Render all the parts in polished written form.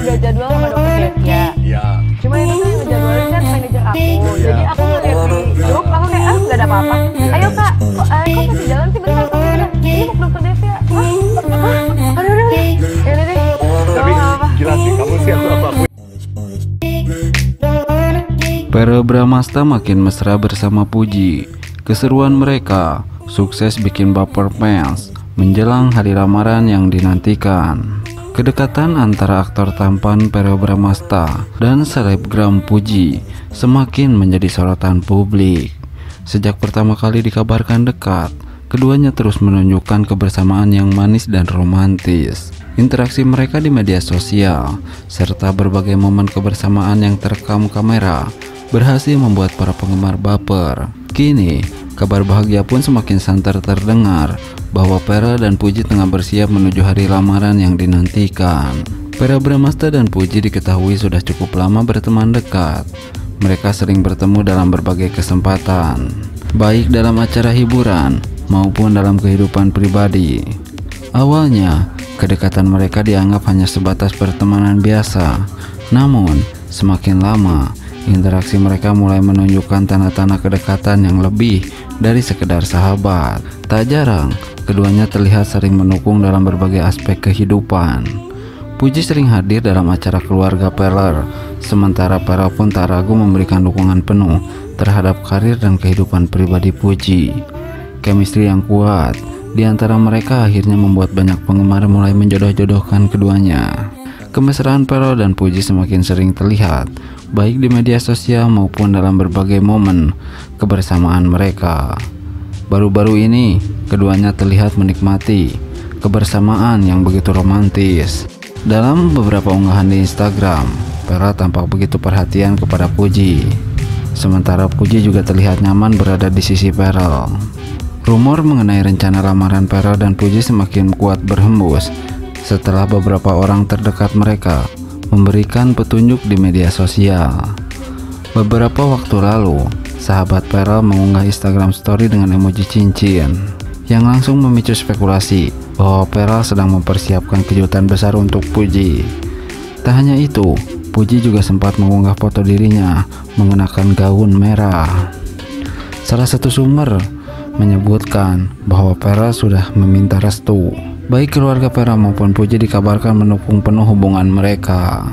udah jadwal sama dokter Devia. Iya. Cuma itu tuh yang ngejadwalin kan manajer aku. Jadi aku ngeliat di grup, aku kayak nggak ada apa-apa. Ayo kak, kok masih jalan sih bentar? Udah, ini mau ke dokter Devia. Aduh, ya udah deh. Tapi jelas sih kamu sih apa aku. Para Bramasta makin mesra bersama Puji. Keseruan mereka sukses bikin baper fans menjelang hari lamaran yang dinantikan. Kedekatan antara aktor tampan Verrell Bramasta dan selebgram Puji semakin menjadi sorotan publik. Sejak pertama kali dikabarkan dekat, keduanya terus menunjukkan kebersamaan yang manis dan romantis. Interaksi mereka di media sosial serta berbagai momen kebersamaan yang terekam kamera berhasil membuat para penggemar baper. Kini, kabar bahagia pun semakin santer terdengar bahwa Verrell dan Puji tengah bersiap menuju hari lamaran yang dinantikan. Verrell Bramasta dan Puji diketahui sudah cukup lama berteman dekat. Mereka sering bertemu dalam berbagai kesempatan, baik dalam acara hiburan maupun dalam kehidupan pribadi. Awalnya, kedekatan mereka dianggap hanya sebatas pertemanan biasa. Namun, semakin lama, interaksi mereka mulai menunjukkan tanda-tanda kedekatan yang lebih dari sekedar sahabat. Tak jarang, keduanya terlihat sering mendukung dalam berbagai aspek kehidupan. Puji sering hadir dalam acara keluarga Verrell, sementara Verrell pun tak ragu memberikan dukungan penuh terhadap karir dan kehidupan pribadi Puji. Chemistry yang kuat di antara mereka akhirnya membuat banyak penggemar mulai menjodoh-jodohkan keduanya. Kemesraan Verrell dan Puji semakin sering terlihat, baik di media sosial maupun dalam berbagai momen kebersamaan mereka. Baru-baru ini, keduanya terlihat menikmati kebersamaan yang begitu romantis. Dalam beberapa unggahan di Instagram, Verrell tampak begitu perhatian kepada Puji, sementara Puji juga terlihat nyaman berada di sisi Verrell. Rumor mengenai rencana lamaran Verrell dan Puji semakin kuat berhembus setelah beberapa orang terdekat mereka memberikan petunjuk di media sosial. Beberapa waktu lalu, sahabat Verrell mengunggah Instagram story dengan emoji cincin yang langsung memicu spekulasi bahwa Verrell sedang mempersiapkan kejutan besar untuk Puji. Tak hanya itu, Puji juga sempat mengunggah foto dirinya mengenakan gaun merah. Salah satu sumber menyebutkan bahwa Verrell sudah meminta restu. Baik keluarga Verrell maupun Puji dikabarkan mendukung penuh hubungan mereka.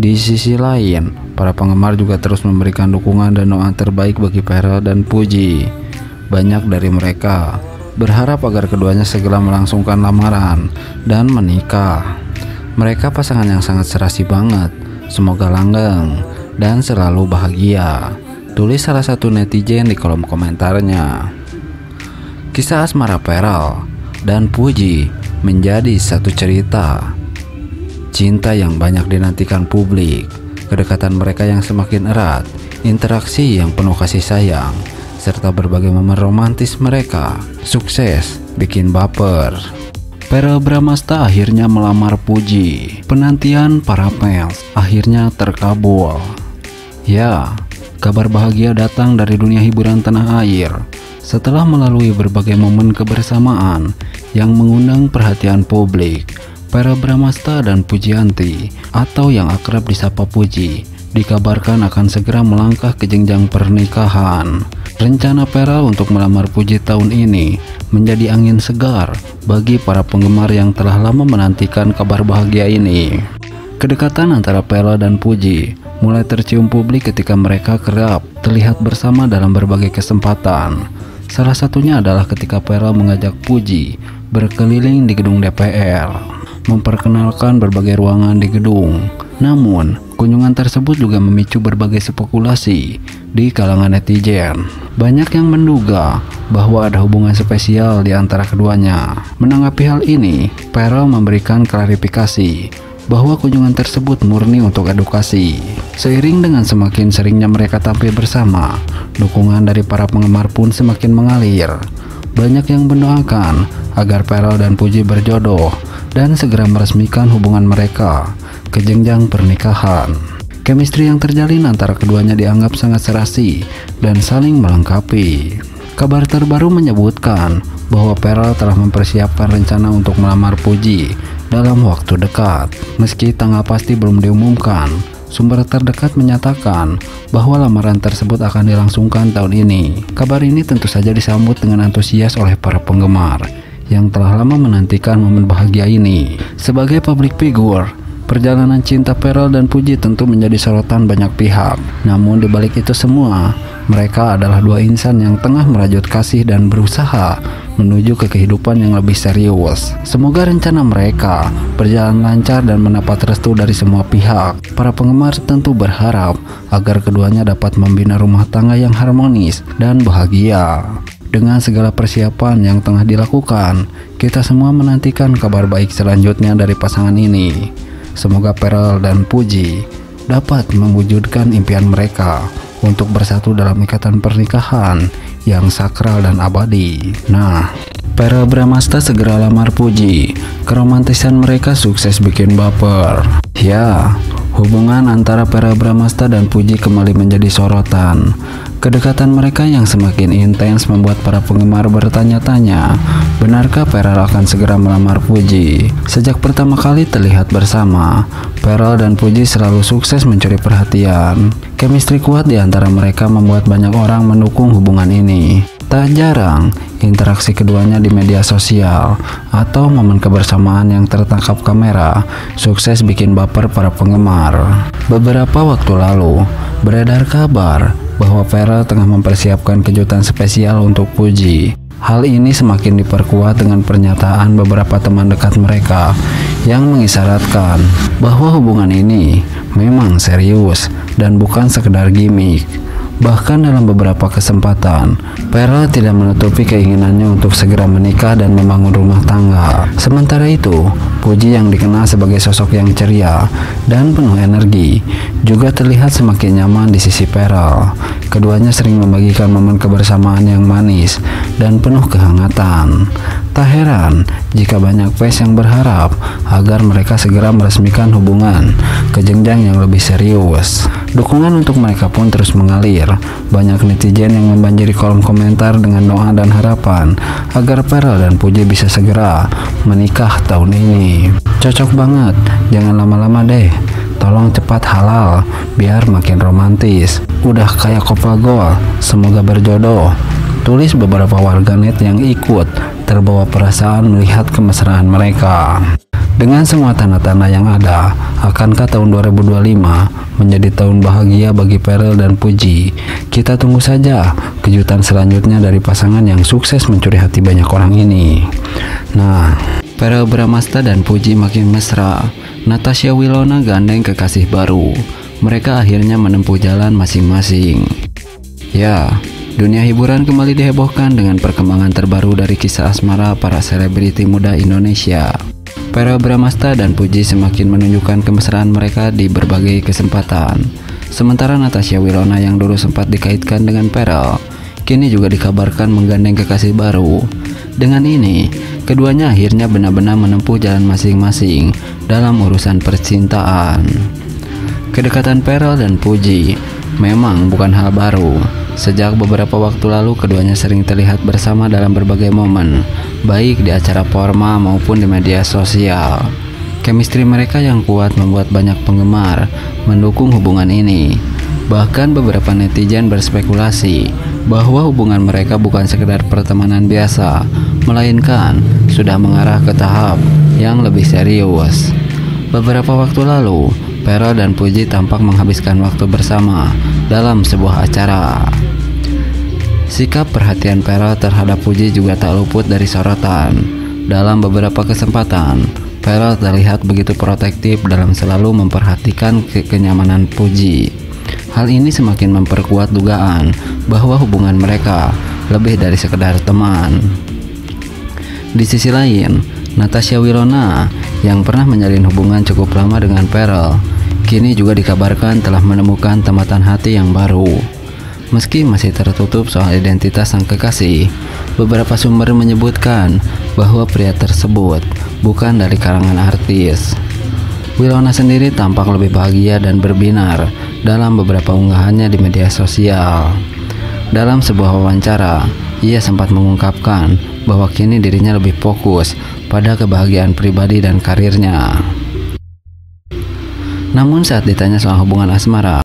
Di sisi lain, para penggemar juga terus memberikan dukungan dan doa terbaik bagi Verrell dan Puji. Banyak dari mereka berharap agar keduanya segera melangsungkan lamaran dan menikah. Mereka pasangan yang sangat serasi banget. Semoga langgeng dan selalu bahagia, tulis salah satu netizen di kolom komentarnya. Kisah asmara Verrell dan Puji menjadi satu cerita cinta yang banyak dinantikan publik. Kedekatan mereka yang semakin erat, interaksi yang penuh kasih sayang, serta berbagai momen romantis mereka sukses bikin baper. Verrell Bramasta akhirnya melamar Puji. Penantian para fans akhirnya terkabul. Ya, kabar bahagia datang dari dunia hiburan tanah air setelah melalui berbagai momen kebersamaan yang mengundang perhatian publik. Verrell Bramasta dan Pujianti, atau yang akrab disapa Puji, dikabarkan akan segera melangkah ke jenjang pernikahan. Rencana Verrell untuk melamar Puji tahun ini menjadi angin segar bagi para penggemar yang telah lama menantikan kabar bahagia ini. Kedekatan antara Verrell dan Puji mulai tercium publik ketika mereka kerap terlihat bersama dalam berbagai kesempatan. Salah satunya adalah ketika Verrell mengajak Puji berkeliling di gedung DPR, memperkenalkan berbagai ruangan di gedung. Namun, kunjungan tersebut juga memicu berbagai spekulasi di kalangan netizen. Banyak yang menduga bahwa ada hubungan spesial di antara keduanya. Menanggapi hal ini, Verrell memberikan klarifikasi bahwa kunjungan tersebut murni untuk edukasi. Seiring dengan semakin seringnya mereka tampil bersama, dukungan dari para penggemar pun semakin mengalir. Banyak yang mendoakan agar Verrell dan Puji berjodoh dan segera meresmikan hubungan mereka ke jenjang pernikahan. Chemistry yang terjalin antara keduanya dianggap sangat serasi dan saling melengkapi. Kabar terbaru menyebutkan bahwa Verrell telah mempersiapkan rencana untuk melamar Puji dalam waktu dekat. Meski tanggal pasti belum diumumkan, sumber terdekat menyatakan bahwa lamaran tersebut akan dilangsungkan tahun ini. Kabar ini tentu saja disambut dengan antusias oleh para penggemar yang telah lama menantikan momen bahagia ini. Sebagai public figure, perjalanan cinta Pharrell dan Puji tentu menjadi sorotan banyak pihak. Namun di balik itu semua, mereka adalah dua insan yang tengah merajut kasih dan berusaha menuju ke kehidupan yang lebih serius. Semoga rencana mereka berjalan lancar dan mendapat restu dari semua pihak. Para penggemar tentu berharap agar keduanya dapat membina rumah tangga yang harmonis dan bahagia. Dengan segala persiapan yang tengah dilakukan, kita semua menantikan kabar baik selanjutnya dari pasangan ini. Semoga Pharrell dan Puji dapat mewujudkan impian mereka untuk bersatu dalam ikatan pernikahan yang sakral dan abadi. Nah, Pharrell Bramasta segera lamar Puji. Keromantisan mereka sukses bikin baper. Ya, hubungan antara Pharrell Bramasta dan Puji kembali menjadi sorotan. Kedekatan mereka yang semakin intens membuat para penggemar bertanya-tanya, benarkah Pharrell akan segera melamar Puji? Sejak pertama kali terlihat bersama, Pharrell dan Puji selalu sukses mencuri perhatian. Chemistry kuat di antara mereka membuat banyak orang mendukung hubungan ini. Tak jarang, interaksi keduanya di media sosial atau momen kebersamaan yang tertangkap kamera sukses bikin baper para penggemar. Beberapa waktu lalu, beredar kabar bahwa Pharrell tengah mempersiapkan kejutan spesial untuk Puji. Hal ini semakin diperkuat dengan pernyataan beberapa teman dekat mereka yang mengisyaratkan bahwa hubungan ini memang serius dan bukan sekedar gimmick. Bahkan dalam beberapa kesempatan, Pharrell tidak menutupi keinginannya untuk segera menikah dan membangun rumah tangga. Sementara itu, Puji yang dikenal sebagai sosok yang ceria dan penuh energi juga terlihat semakin nyaman di sisi Pharrell. Keduanya sering membagikan momen kebersamaan yang manis dan penuh kehangatan. Tak heran jika banyak fans yang berharap agar mereka segera meresmikan hubungan ke jenjang yang lebih serius. Dukungan untuk mereka pun terus mengalir. Banyak netizen yang membanjiri kolom komentar dengan doa dan harapan agar Pharrell dan Puji bisa segera menikah tahun ini. Cocok banget, jangan lama-lama deh. Tolong cepat halal, biar makin romantis. Udah kayak couple goal, semoga berjodoh. Tulis beberapa warganet yang ikut terbawa perasaan melihat kemesraan mereka. Dengan semua tanda-tanda yang ada, akankah tahun 2025 menjadi tahun bahagia bagi Pharrell dan Puji? Kita tunggu saja kejutan selanjutnya dari pasangan yang sukses mencuri hati banyak orang ini. Nah, Pharrell Bramasta dan Puji makin mesra. Natasha Wilona gandeng kekasih baru. Mereka akhirnya menempuh jalan masing-masing. Ya, dunia hiburan kembali dihebohkan dengan perkembangan terbaru dari kisah asmara para selebriti muda Indonesia. Pharrell Bramasta dan Puji semakin menunjukkan kemesraan mereka di berbagai kesempatan. Sementara Natasha Wilona yang dulu sempat dikaitkan dengan Pharrell, kini juga dikabarkan menggandeng kekasih baru. Dengan ini, keduanya akhirnya benar-benar menempuh jalan masing-masing dalam urusan percintaan. Kedekatan Pharrell dan Puji memang bukan hal baru. Sejak beberapa waktu lalu keduanya sering terlihat bersama dalam berbagai momen, baik di acara formal maupun di media sosial. Chemistry mereka yang kuat membuat banyak penggemar mendukung hubungan ini. Bahkan beberapa netizen berspekulasi bahwa hubungan mereka bukan sekedar pertemanan biasa, melainkan sudah mengarah ke tahap yang lebih serius. Beberapa waktu lalu, Pharrell dan Puji tampak menghabiskan waktu bersama dalam sebuah acara. Sikap perhatian Pharrell terhadap Puji juga tak luput dari sorotan. Dalam beberapa kesempatan, Pharrell terlihat begitu protektif dalam selalu memperhatikan kenyamanan Puji. Hal ini semakin memperkuat dugaan bahwa hubungan mereka lebih dari sekedar teman. Di sisi lain, Natasha Wilona yang pernah menjalin hubungan cukup lama dengan Pharrell, kini juga dikabarkan telah menemukan tempatan hati yang baru. Meski masih tertutup soal identitas sang kekasih, beberapa sumber menyebutkan bahwa pria tersebut bukan dari kalangan artis. Wilona sendiri tampak lebih bahagia dan berbinar dalam beberapa unggahannya di media sosial. Dalam sebuah wawancara, ia sempat mengungkapkan bahwa kini dirinya lebih fokus pada kebahagiaan pribadi dan karirnya. Namun saat ditanya soal hubungan asmara,